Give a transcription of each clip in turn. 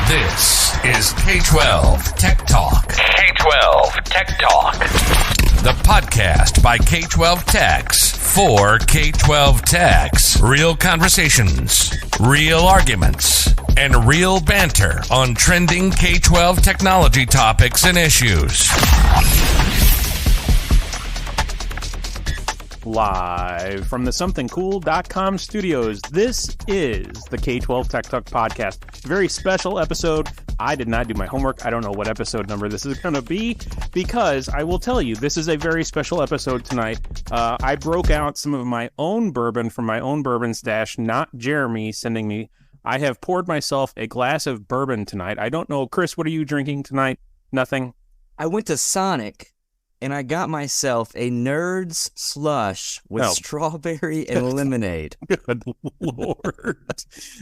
This is K12 Tech Talk. K12 Tech Talk. The podcast by K12 Techs for K12 Techs. Real conversations, real arguments, and real banter on trending K12 technology topics and issues. Live from the somethingcool.com studios, this is the K12 Tech Talk podcast. Very special episode. I did not do my homework. I don't know what episode number this is going to be because I will tell you, this is a very special episode tonight. I broke out some of my own bourbon from my own bourbon stash, not Jeremy sending me. I have poured myself a glass of bourbon tonight. I don't know, Chris, what are you drinking tonight? Nothing? I went to Sonic and I got myself a Nerds slush with strawberry and lemonade. Good Lord.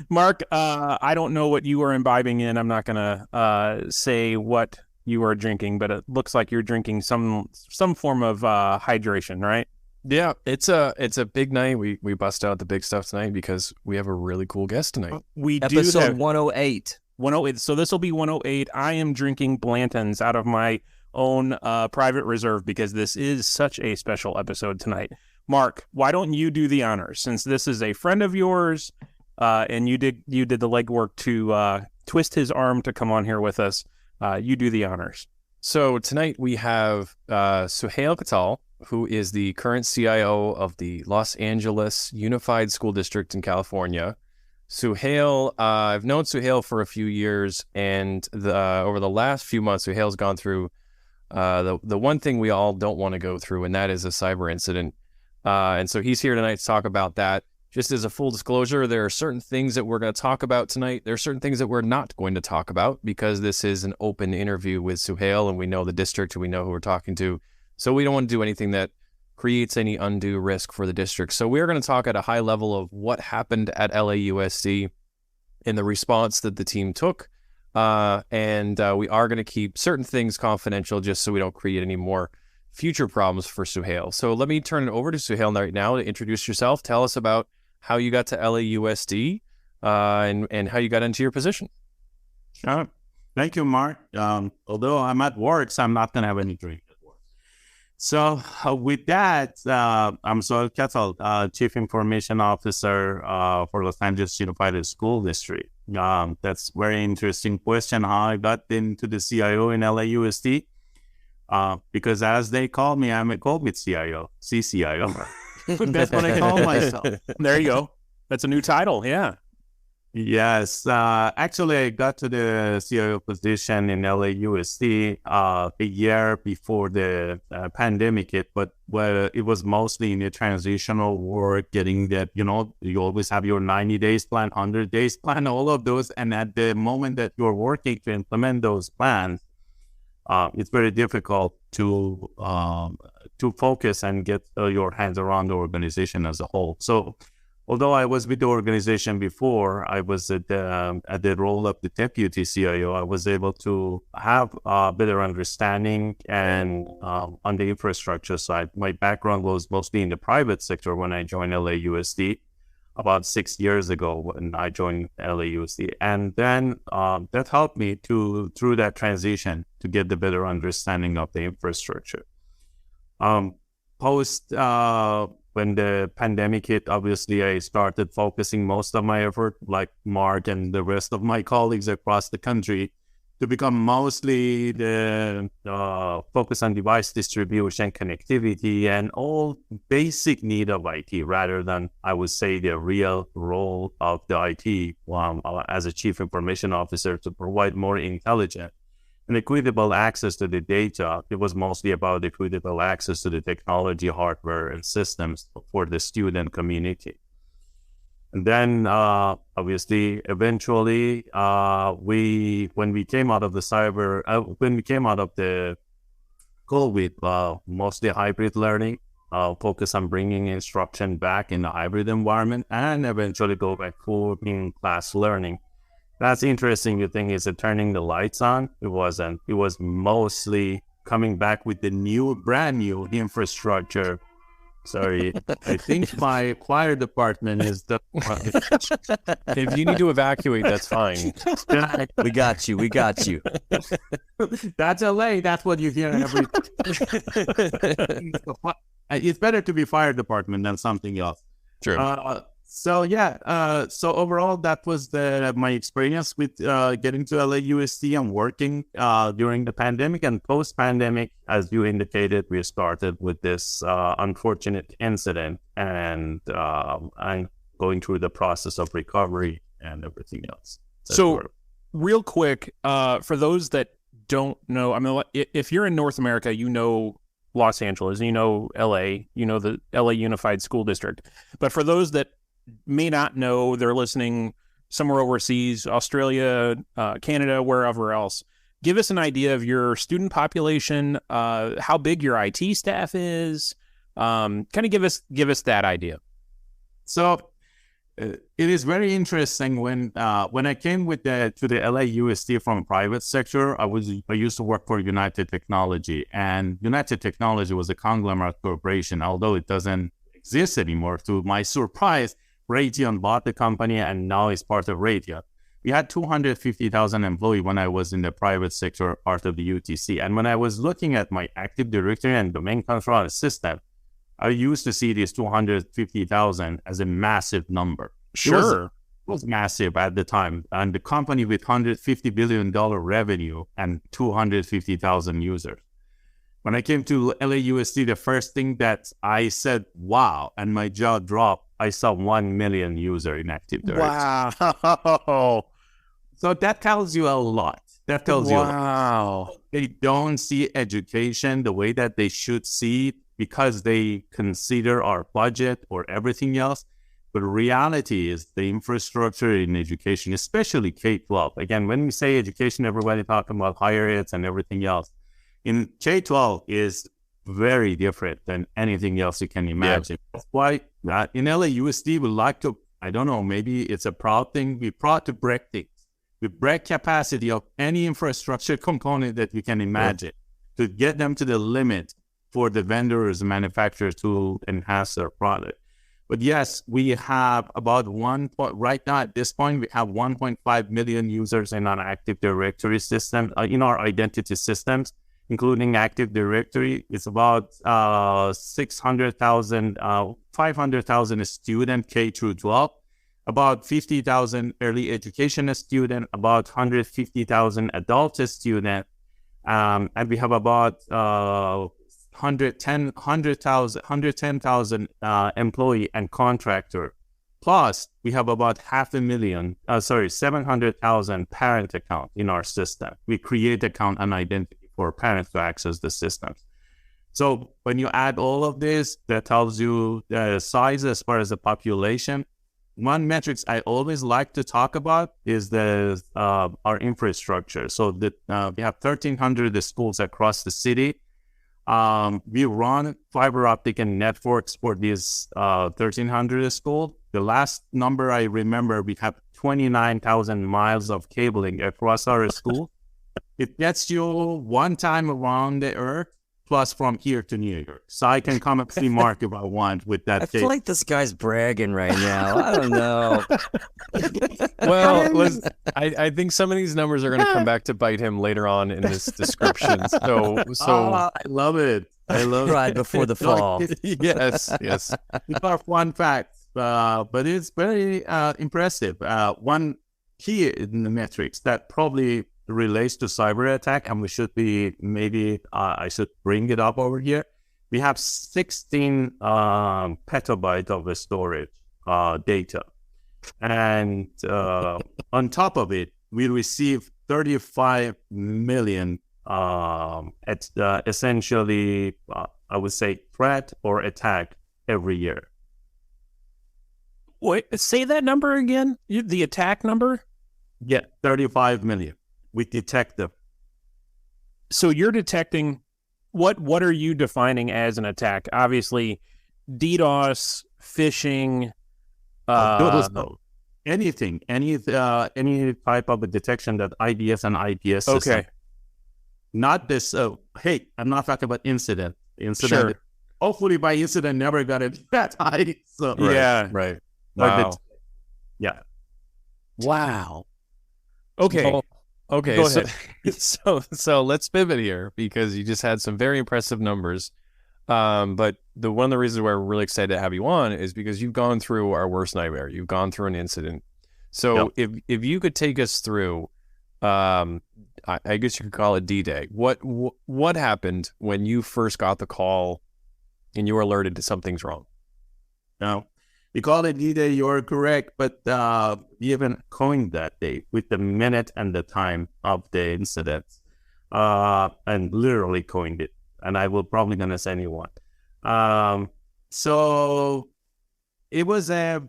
Mark, I don't know what you are imbibing in. I'm not going to say what you are drinking, but it looks like you're drinking some form of hydration, right? Yeah, it's a big night. We bust out the big stuff tonight because we have a really cool guest tonight. We do Episode have 108. 108. So this will be 108. I am drinking Blanton's out of my own private reserve because this is such a special episode tonight. Mark, why don't you do the honors since this is a friend of yours and you did the legwork to twist his arm to come on here with us. You do the honors. So tonight we have Soheil Katal, who is the current CIO of the Los Angeles Unified School District in California. Soheil, I've known Soheil for a few years, and over the last few months, Soheil's gone through the one thing we all don't want to go through, and that is a cyber incident. And so he's here tonight to talk about that. Just as a full disclosure, there are certain things that we're going to talk about tonight. There are certain things that we're not going to talk about because this is an open interview with Soheil, and we know the district and we know who we're talking to. So we don't want to do anything that creates any undue risk for the district. So we're going to talk at a high level of what happened at LAUSD and the response that the team took. And we are going to keep certain things confidential just so we don't create any more future problems for Soheil. So let me turn it over to Soheil right now to introduce yourself. Tell us about how you got to LAUSD and how you got into your position. Sure. Thank you, Mark. Although I'm at work, so I'm not going to have any drink at work. So with that, I'm Soheil Katal, Chief Information Officer for Los Angeles Unified School District. That's very interesting question, how I got into the CIO in LAUSD. Because as they call me, I'm a COVID CIO, CCIO. That's what I call myself. There you go. That's a new title, yeah. Yes. Actually, I got to the CIO position in LAUSD a year before the pandemic hit, but it was mostly in the transitional work, getting that, you always have your 90 days plan, 100 days plan, all of those. And at the moment that you're working to implement those plans, it's very difficult to focus and get your hands around the organization as a whole. So although I was with the organization before, I was at the role of the deputy CIO. I was able to have a better understanding and on the infrastructure side. My background was mostly in the private sector when I joined LAUSD about 6 years ago when I joined LAUSD. And then that helped me through that transition to get the better understanding of the infrastructure. When the pandemic hit, obviously, I started focusing most of my effort, like Mark and the rest of my colleagues across the country, to become mostly the focus on device distribution, connectivity, and all basic need of IT, rather than, I would say, the real role of the IT as a chief information officer to provide more intelligent and equitable access to the data. It was mostly about equitable access to the technology, hardware, and systems for the student community. And then, obviously, eventually, when we came out of the COVID, mostly hybrid learning, focus on bringing instruction back in the hybrid environment, and eventually go back full in-class learning. That's interesting. The thing is, turning the lights on, it wasn't. It was mostly coming back with the brand new infrastructure Sorry. I think my fire department is the If you need to evacuate, that's fine. We got you. We got you. That's LA. That's what you hear every. It's better to be fire department than something else. True. So overall, that was my experience with getting to LAUSD and working during the pandemic and post-pandemic. As you indicated, we started with this unfortunate incident, and I'm going through the process of recovery and everything else. Real quick, for those that don't know, I mean, if you're in North America, you know Los Angeles, you know LA, you know the LA Unified School District. But for those that may not know, they're listening somewhere overseas, Australia, Canada, wherever else, give us an idea of your student population, how big your IT staff is, kind of give us that idea. So it is very interesting when I came to the LAUSD from private sector. I used to work for United Technology, and United Technology was a conglomerate corporation, although it doesn't exist anymore. To my surprise, Raytheon bought the company, and now it's part of Raytheon. We had 250,000 employees when I was in the private sector, part of the UTC. And when I was looking at my Active Directory and domain control system, I used to see this 250,000 as a massive number. Sure. It was massive at the time. And the company with $150 billion revenue and 250,000 users. When I came to LAUSD, the first thing that I said, wow, and my jaw dropped, I saw 1 million users in Active Directory. Wow. So that tells you a lot. That tells you a lot. Wow. They don't see education the way that they should see it because they consider our budget or everything else. But reality is the infrastructure in education, especially K12. Again, when we say education, everybody talking about higher eds and everything else. In K12 is very different than anything else you can imagine. Yeah. That's why in LAUSD, we like to, I don't know, maybe it's a proud thing. We're proud to break things. We break capacity of any infrastructure component that you can imagine to get them to the limit for the vendors and manufacturers to enhance their product. But yes, we have about right now at this point, we have 1.5 million users in our Active Directory system, in our identity systems, including Active Directory. It's about 600,000, 500,000 student K through 12, about 50,000 early education student, about 150,000 adult student, and we have about 110,000 employee and contractor. Plus, we have about 700,000 parent account in our system. We create account and identity for parents to access the system. So when you add all of this, that tells you the size as far as the population. One metrics I always like to talk about is our infrastructure. So that we have 1,300 schools across the city. We run fiber optic and networks for these 1,300 schools. The last number I remember, we have 29,000 miles of cabling across our school. It gets you one time around the earth, plus from here to New York. So I can come and see Mark if I want with that. I feel like this guy's bragging right now. I don't know. Well, I think some of these numbers are going to come back to bite him later on in this description. So I love it. I love Pride before the fall. Yes. These are fun facts, but it's very impressive. One key in the metrics that probably relates to cyber attack, and we should be I should bring it up over here. We have 16 petabytes of storage data, and on top of it, we receive 35 million essentially, I would say, threat or attack every year. Wait, say that number again. The attack number? Yeah, 35 million. We detect them. So you're detecting what are you defining as an attack? Obviously, DDoS, phishing, anything, any type of a detection that IDS and IPS system. Okay. Not this. Hey, I'm not talking about incident. Sure. hopefully my incident never got it that high. So Right. But Wow. yeah. Wow. Okay. Well, okay. Go so, ahead. so let's pivot here because you just had some very impressive numbers. But one of the reasons why we're really excited to have you on is because you've gone through our worst nightmare. You've gone through an incident. So if you could take us through, I guess you could call it D-Day. What happened when you first got the call and you were alerted to something's wrong? No, we call it D-Day. You're correct, but we haven't coined that day with the minute and the time of the incident, and literally coined it. And I will probably gonna send you one. So it was a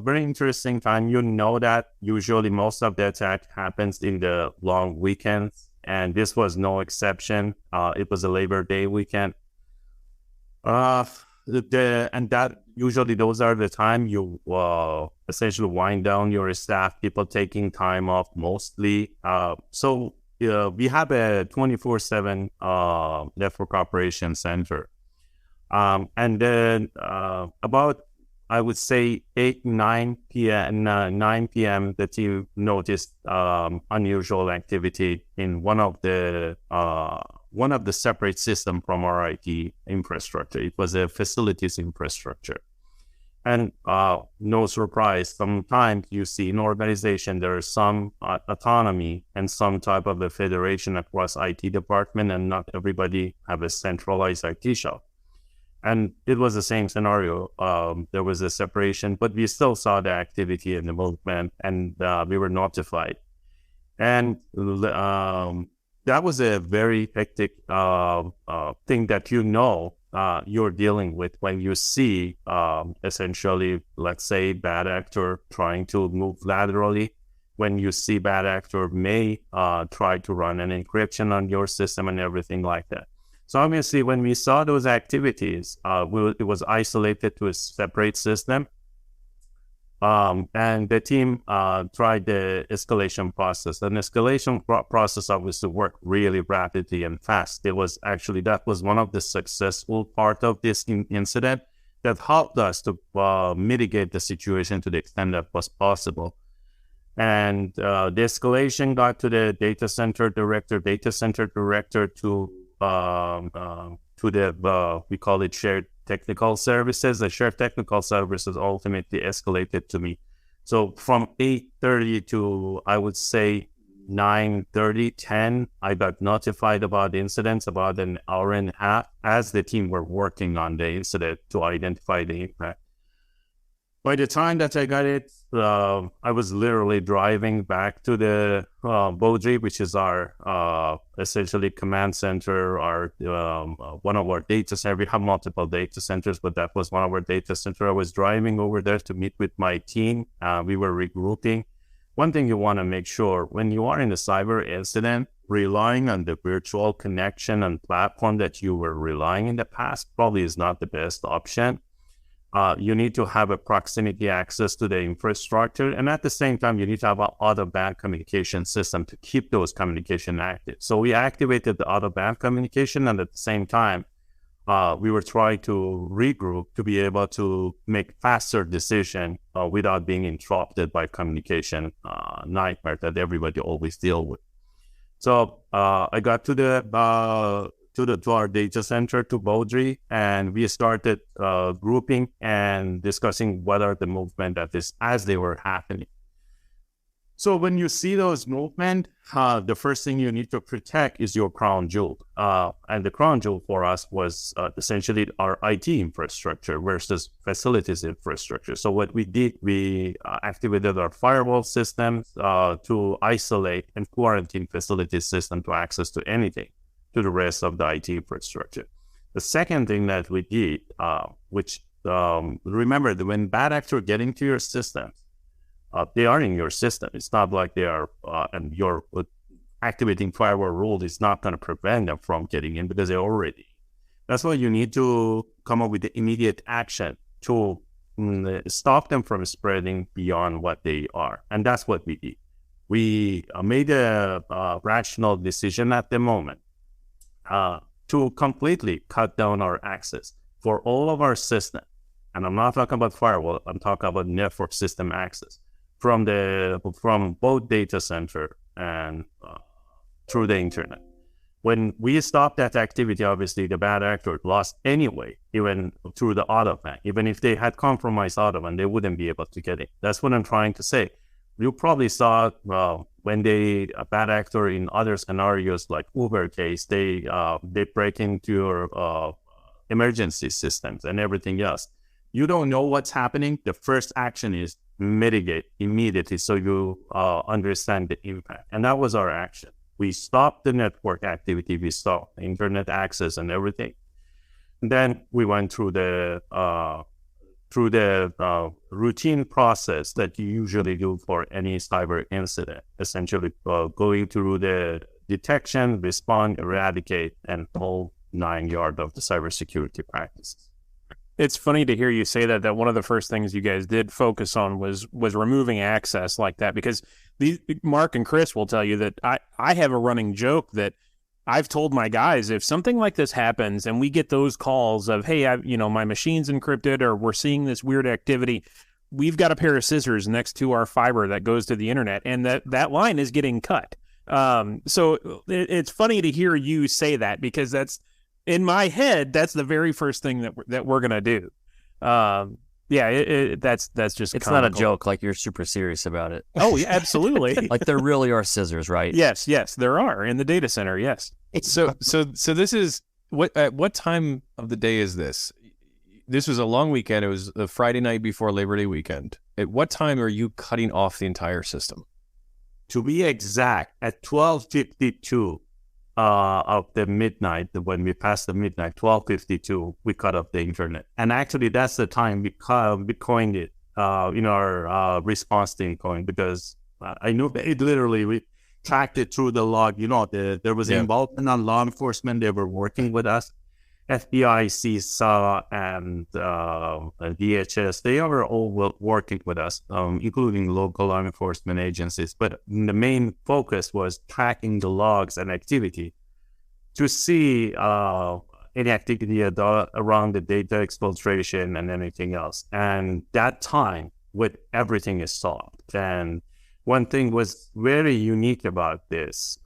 very interesting time. You know that usually most of the attack happens in the long weekends, and this was no exception. It was a Labor Day weekend. And that usually those are the time you essentially wind down your staff, people taking time off mostly. So we have a 24/7 network operation center. And then about, I would say 9 p.m., the team noticed unusual activity in one of the separate system from our IT infrastructure. It was a facilities infrastructure. And no surprise, sometimes you see in organization there is some autonomy and some type of a federation across IT department, and not everybody have a centralized IT shop. And it was the same scenario. There was a separation, but we still saw the activity and the movement, and we were notified. And that was a very hectic thing that you're dealing with when you see essentially, let's say, bad actor trying to move laterally. When you see bad actor may try to run an encryption on your system and everything like that. So obviously, when we saw those activities, it was isolated to a separate system. And the team tried the escalation process. And escalation process obviously worked really rapidly and fast. That was one of the successful part of this incident that helped us to mitigate the situation to the extent that was possible. And the escalation got to the data center director to the we call it shared technical services. The shared technical services ultimately escalated to me. So from 8:30 to, I would say, 9:30, 10, I got notified about the incidents about an hour and a half as the team were working on the incident to identify the impact. By the time that I got it, I was literally driving back to the Bodri, which is our essentially command center, our one of our data centers. We have multiple data centers, but that was one of our data centers. I was driving over there to meet with my team. We were regrouping. One thing you want to make sure when you are in a cyber incident, relying on the virtual connection and platform that you were relying in the past probably is not the best option. You need to have a proximity access to the infrastructure, and at the same time, you need to have an out-of-band communication system to keep those communication active. So we activated the out-of-band communication, and at the same time, we were trying to regroup to be able to make faster decision without being interrupted by communication nightmare that everybody always deal with. So I got to our data center, to Bodri, and we started grouping and discussing what are the movement that is as they were happening. So when you see those movement, the first thing you need to protect is your crown jewel. And the crown jewel for us was essentially our IT infrastructure versus facilities infrastructure. So what we did, we activated our firewall systems to isolate and quarantine facilities system to access to anything, to the rest of the IT infrastructure. The second thing that we did, remember that when bad actors get into your system, they are in your system. It's not like they are, and your activating firewall rule is not going to prevent them from getting in because they're already. That's why you need to come up with the immediate action to stop them from spreading beyond what they are. And that's what we did. We made a rational decision at the moment to completely cut down our access. for all of our system, and I'm not talking about firewall, I'm talking about network system access from both data center and through the internet. When we stopped that activity, obviously the bad actor lost anyway, even through the autoban. Even if they had compromised autoban, they wouldn't be able to get it. That's what I'm trying to say. You probably saw when a bad actor in other scenarios like Uber case, they break into your emergency systems and everything else. You don't know what's happening. The first action is mitigate immediately so you understand the impact. And that was our action. We stopped the network activity. We stopped internet access and everything. And then we went through the routine process that you usually do for any cyber incident, essentially going through the detection, respond, eradicate, and whole 9 yards of the cybersecurity practices. It's funny to hear you say that one of the first things you guys did focus on was removing access like that, because Mark and Chris will tell you that I have a running joke that I've told my guys, if something like this happens and we get those calls of, hey, my machine's encrypted or we're seeing this weird activity, we've got a pair of scissors next to our fiber that goes to the internet, and that line is getting cut. So it's funny to hear you say that, because that's, in my head, that's the very first thing that we're gonna do. That's just it's comical. not a joke. Like, you're super serious about it. Oh, yeah, absolutely. Like, there really are scissors, right? Yes, there are in the data center. Yes. So this is at what time of the day is this? This was a long weekend. It was the Friday night before Labor Day weekend. At what time are you cutting off the entire system? To be exact, at 12:52 of the midnight, when we passed the midnight, 12:52, we cut off the internet. And actually, that's the time we coined it in our response team coin, because I knew it literally, we tracked it through the log. There was involvement on law enforcement. They were working with us. FBI, CISA, and DHS, they are all working with us, including local law enforcement agencies. But the main focus was tracking the logs and activity to see any activity around the data exfiltration and anything else. And that time, with everything is solved. And one thing was very unique about this.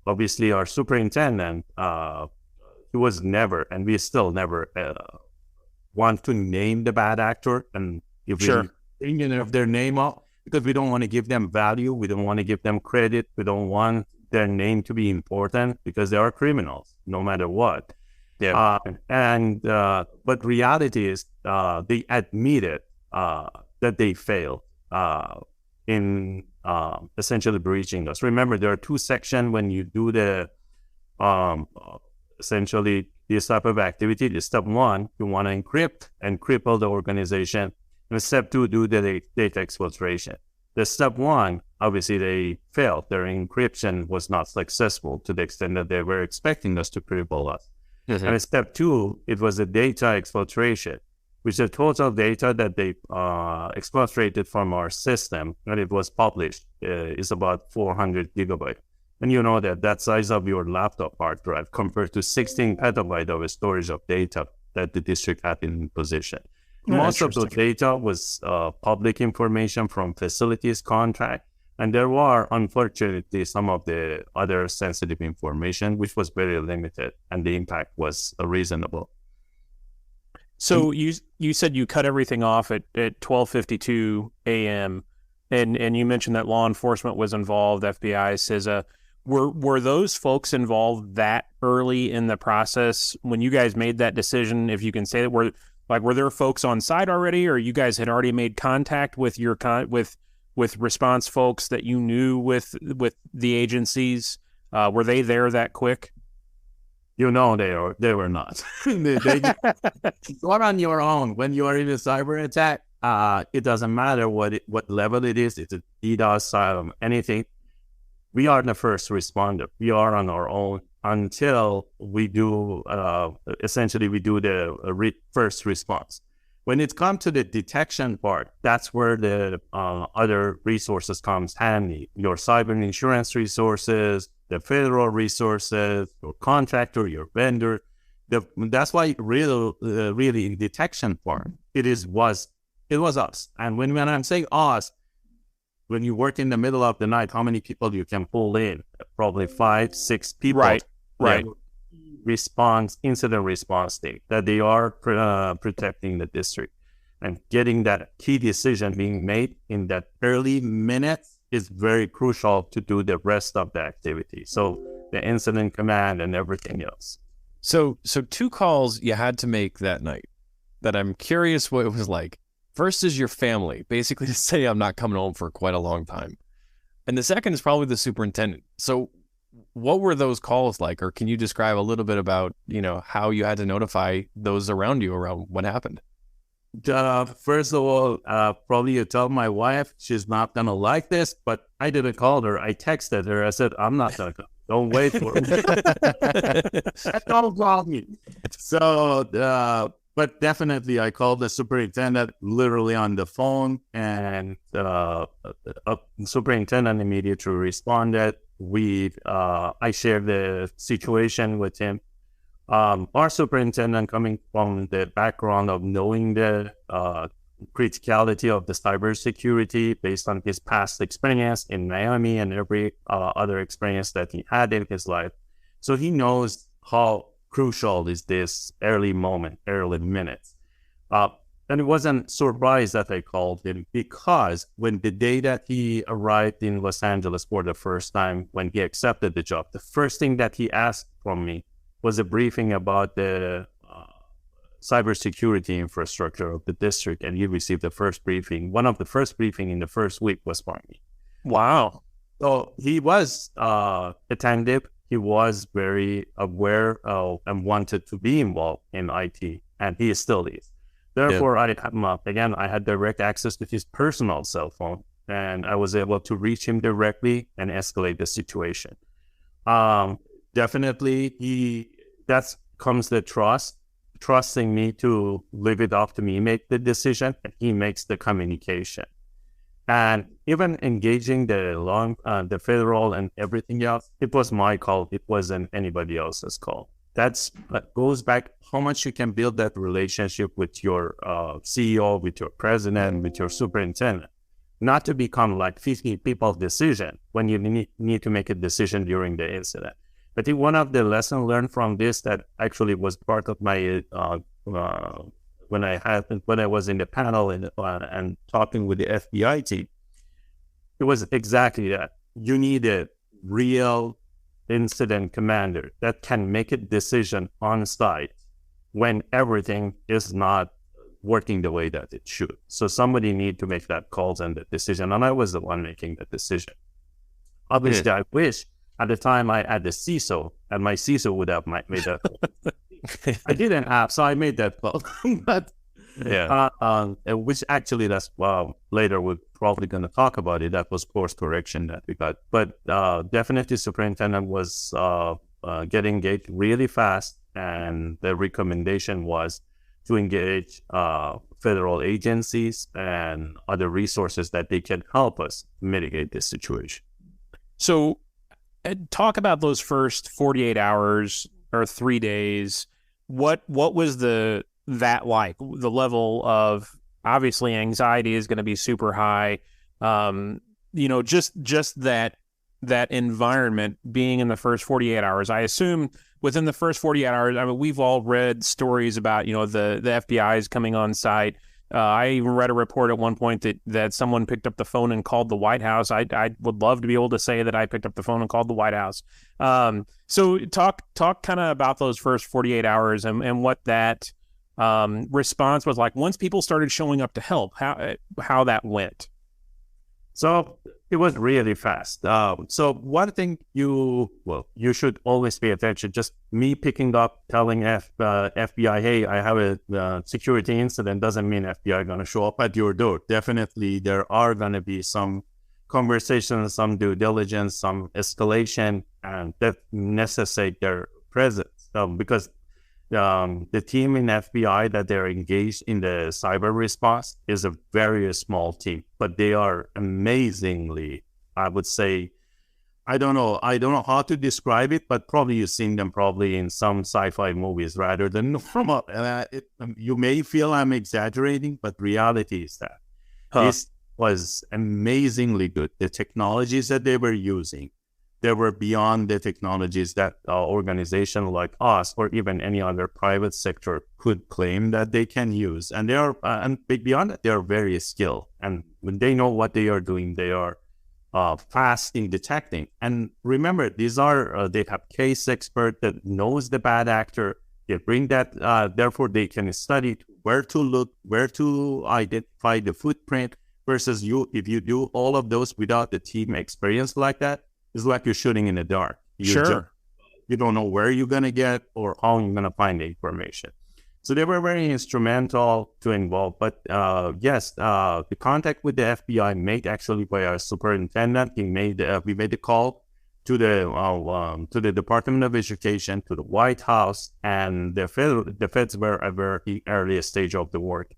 Obviously, our superintendent, he was never, and we still never want to name the bad actor. And if we're thinking of their name up, because we don't want to give them value, we don't want to give them credit, we don't want their name to be important, because they are criminals, no matter what. Yeah. But reality is, they admitted that they failed in essentially breaching us. Remember, there are two sections when you do the essentially this type of activity. The step one, you want to encrypt and cripple the organization. And step two, do the data exfiltration. The step one, obviously they failed. Their encryption was not successful to the extent that they were expecting us to cripple us. Mm-hmm. And step two, it was the data exfiltration, which is the total data that they exfiltrated from our system, and it was published, is about 400 gigabytes. And you know that size of your laptop hard drive compared to 16 petabyte of storage of data that the district had in possession. Most of the data was public information from facilities contract, and there were, unfortunately, some of the other sensitive information, which was very limited, and the impact was reasonable. So you said you cut everything off at 12:52 a.m., and you mentioned that law enforcement was involved, FBI, CISA. Were those folks involved that early in the process when you guys made that decision? If you can say that, were there folks on site already, or you guys had already made contact with your with response folks that you knew with the agencies? Were they there that quick? They were not. You are on your own when you are in a cyber attack. It doesn't matter what level it is. It's a DDoS, anything. We are the first responder. We are on our own until we do, essentially we do the first response. When it comes to the detection part, that's where the other resources comes handy. Your cyber insurance resources, the federal resources, your contractor, your vendor, That's why really in detection part, it was us. And when I'm saying us, when you work in the middle of the night, how many people you can pull in? Probably 5, 6 people. Right. Incident response team that they are protecting the district, and getting that key decision being made in that early minutes is very crucial to do the rest of the activity. So the incident command and everything else. So 2 calls you had to make that night that I'm curious what it was like. First is your family, basically to say I'm not coming home for quite a long time. And the second is probably the superintendent. So what were those calls like? Or can you describe a little bit about, how you had to notify those around you around what happened? First of all, probably you tell my wife, she's not going to like this, but I didn't call her. I texted her. I said, I'm not going to come. Don't wait for me. Don't call me. So, but definitely I called the superintendent literally on the phone, and the superintendent immediately responded. I shared the situation with him. Our superintendent, coming from the background of knowing the criticality of the cybersecurity based on his past experience in Miami and every other experience that he had in his life. So he knows how crucial is this early minutes. And it wasn't surprised that I called him, because when the day that he arrived in Los Angeles for the first time, when he accepted the job, the first thing that he asked from me was a briefing about the cybersecurity infrastructure of the district, and he received the first briefing. One of the first briefing in the first week was from me. Wow. So he was attentive. He was very aware of and wanted to be involved in IT, and he still is. Therefore, I had direct access to his personal cell phone, and I was able to reach him directly and escalate the situation. Definitely, that comes the trusting me to leave it up to me, make the decision, and he makes the communication. And even engaging the federal and everything else, it was my call. It wasn't anybody else's call. That goes back how much you can build that relationship with your CEO, with your president, with your superintendent, not to become like 50 people's decision when you need to make a decision during the incident. I think one of the lessons learned from this that actually was part of my when I was in the panel and talking with the FBI team, it was exactly that. You need a real incident commander that can make a decision on site when everything is not working the way that it should. So somebody need to make that calls and the decision, and I was the one making the decision. Obviously, I wish at the time I had the CISO, and my CISO would have made that call. I didn't have, so I made that call. But which actually that's later we're probably going to talk about it. That was course correction that we got. But definitely superintendent was getting engaged really fast, and the recommendation was to engage federal agencies and other resources that they can help us mitigate this situation. So talk about those first 48 hours or 3 days. What was that like? The level of, obviously, anxiety is going to be super high. Just that environment being in the first 48 hours. I assume within the first 48 hours, I mean, we've all read stories about, the FBI is coming on site. I even read a report at one point that someone picked up the phone and called the White House. I would love to be able to say that I picked up the phone and called the White House. So talk kind of about those first 48 hours and what that response was like once people started showing up to help, how that went. So it was really fast. So one thing you should always pay attention, just me picking up, telling FBI, hey, I have a security incident, doesn't mean FBI going to show up at your door. Definitely there are going to be some conversations, some due diligence, some escalation, and that necessitate their presence. Because the team in FBI that they're engaged in the cyber response is a very small team, but they are amazingly, I would say, I don't know how to describe it, but probably you've seen them probably in some sci-fi movies rather than normal. You may feel I'm exaggerating, but reality is that this was amazingly good. The technologies that they were using, they were beyond the technologies that organization like us or even any other private sector could claim that they can use. And they are, and beyond that, they are very skilled. And when they know what they are doing, they are fast in detecting. And remember, these are they have case expert that knows the bad actor. They bring that, therefore they can study where to look, where to identify the footprint. Versus if you do all of those without the team experience like that, it's like you're shooting in the dark. You don't know where you're gonna get or how you're gonna find the information. So they were very instrumental to involve. But yes, the contact with the FBI made actually by our superintendent. We made the call to the Department of Education, to the White House, and the feds were at a very early stage of the work.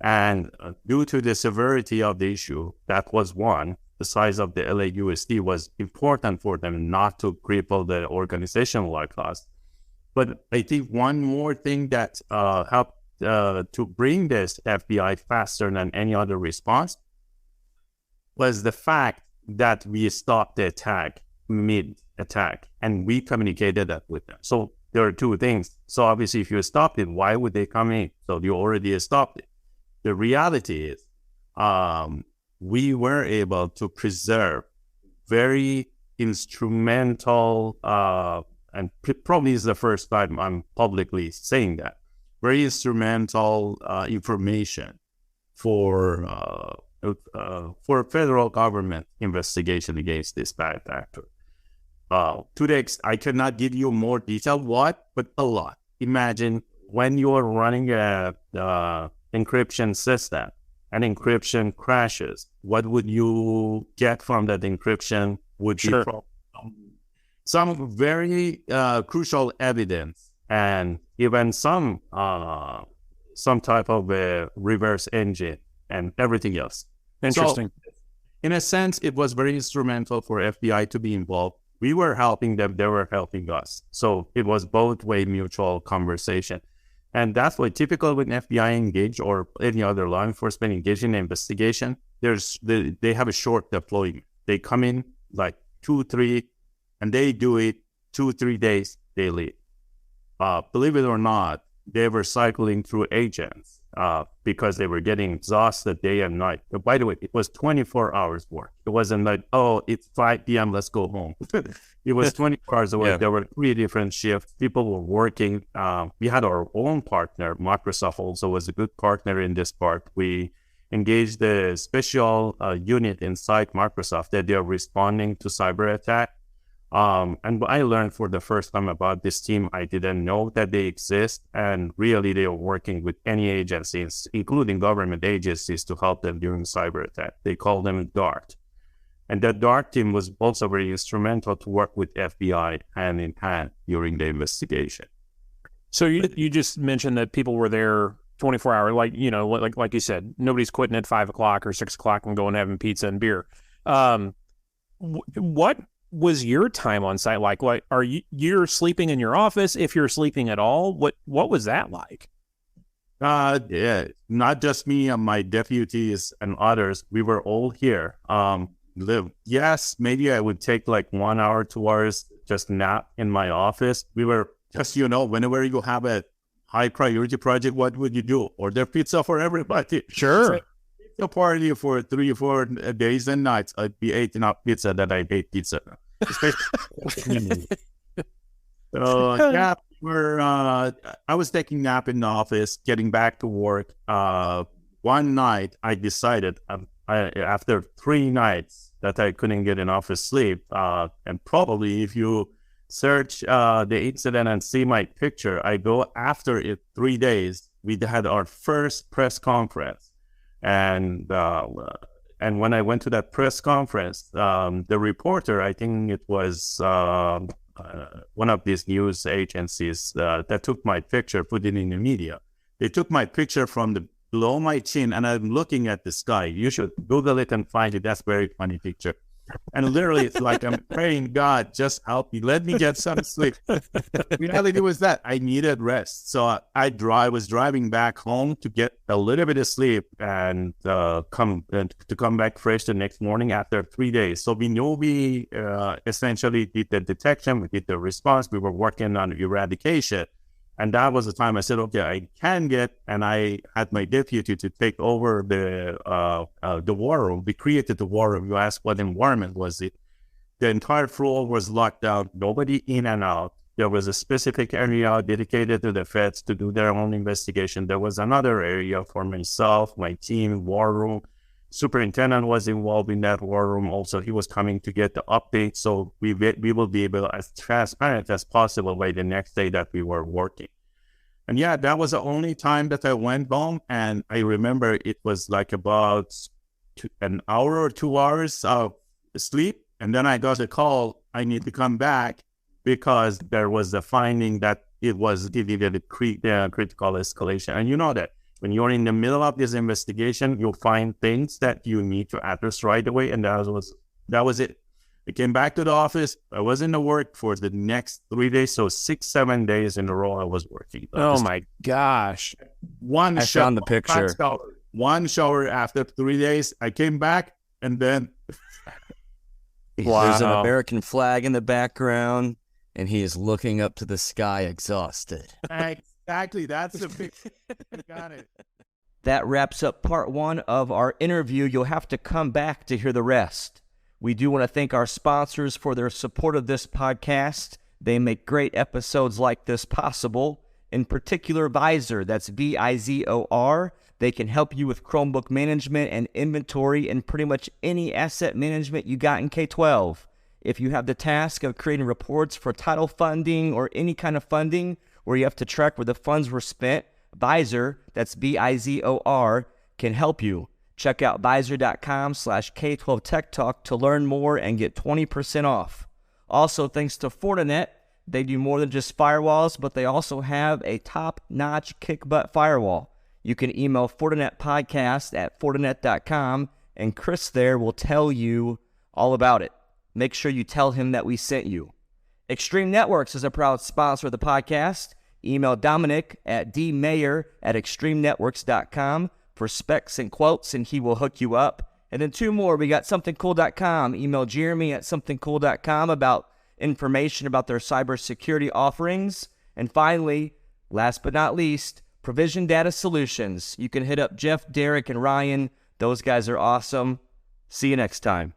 And due to the severity of the issue, that was one. The size of the LAUSD was important for them not to cripple the organization like us. But I think one more thing that helped to bring this FBI faster than any other response was the fact that we stopped the attack mid-attack, and we communicated that with them. So there are two things. So obviously, if you stopped it, why would they come in? So you already stopped it. The reality is we were able to preserve very instrumental, and probably is the first time I'm publicly saying that, very instrumental information for federal government investigation against this bad actor. I cannot give you more detail but a lot. Imagine when you are running a encryption system and encryption crashes, what would you get from that encryption would be some very crucial evidence and even some type of a reverse engine and everything else. Interesting. So, in a sense, it was very instrumental for FBI to be involved. We were helping them, they were helping us. So it was both-way mutual conversation. And that's why typical when FBI engage or any other law enforcement engage in an investigation, they have a short deployment. They come in like 2-3, and they do it 2-3 days, they leave. Believe it or not, they were cycling through agents because they were getting exhausted day and night. But by the way, it was 24 hours work. It wasn't like, oh, it's 5 p.m., let's go home. It was 24 hours of work. Yeah. There were 3 different shifts. People were working. We had our own partner. Microsoft also was a good partner in this part. We engaged the special unit inside Microsoft that they are responding to cyber attack. And I learned for the first time about this team. I didn't know that they exist, and really they are working with any agencies, including government agencies, to help them during cyber attack. They call them DART. And that DART team was also very instrumental to work with FBI hand in hand during the investigation. So you just mentioned that people were there 24 hours, like you said, nobody's quitting at 5 o'clock or 6 o'clock and going having pizza and beer. What was your time on site like? What are you're sleeping in your office, if you're sleeping at all? What was that like? Yeah, not just me and my deputies and others. We were all here. Yes, maybe I would take like 1 hour, 2 hours, just nap in my office. We were just, whenever you have a high priority project, what would you do? Order pizza for everybody. Sure. A party for 3-4 days and nights. I'd be eating up pizza that I hate pizza. Yeah, I was taking nap in the office, getting back to work. One night I decided, after 3 nights that I couldn't get enough sleep, and probably if you search the incident and see my picture, I go after it 3 days. We had our first press conference. And when I went to that press conference, the reporter, I think it was one of these news agencies that took my picture, put it in the media. They took my picture from below my chin, and I'm looking at the sky. You should Google it and find it. That's a very funny picture. And literally, it's like I'm praying, God, just help me. Let me get some sleep. The reality was that I needed rest. So I was driving back home to get a little bit of sleep and to come back fresh the next morning after 3 days. So we knew we essentially did the detection, we did the response, we were working on eradication. And that was the time I said, okay, I can get, and I had my deputy to take over the war room. We created the war room. You asked what environment was it? The entire floor was locked down, nobody in and out. There was a specific area dedicated to the feds to do their own investigation. There was another area for myself, my team, war room. Superintendent was involved in that war room also. He was coming to get the updates, so we will be able as transparent as possible by the next day that we were working. And yeah, that was the only time that I went home, and I remember it was like about an hour or 2 hours of sleep, and then I got a call, I need to come back because there was the finding that it needed a critical escalation. And you know that when you're in the middle of this investigation, you'll find things that you need to address right away. And that was it. I came back to the office. I was in the work for the next 3 days. So 6-7 days in a row, I was working. Oh my gosh. I found the picture. One shower after 3 days. I came back and then. Wow. There's an American flag in the background and he is looking up to the sky exhausted. Exactly. That's the picture. Got it. That wraps up part one of our interview. You'll have to come back to hear the rest. We do want to thank our sponsors for their support of this podcast. They make great episodes like this possible. In particular, Vizor, that's Vizor. They can help you with Chromebook management and inventory and pretty much any asset management you got in K12. If you have the task of creating reports for title funding or any kind of funding where you have to track where the funds were spent, Vizor, that's Vizor, can help you. Check out Vizor.com/K12 Tech Talk to learn more and get 20% off. Also, thanks to Fortinet, they do more than just firewalls, but they also have a top-notch kick-butt firewall. You can email FortinetPodcast@Fortinet.com, and Chris there will tell you all about it. Make sure you tell him that we sent you. Extreme Networks is a proud sponsor of the podcast. Email Dominic at dmayer@extremenetworks.com for specs and quotes, and he will hook you up. And then two more. We got somethingcool.com. Email Jeremy at somethingcool.com about information about their cybersecurity offerings. And finally, last but not least, Provision Data Solutions. You can hit up Jeff, Derek, and Ryan. Those guys are awesome. See you next time.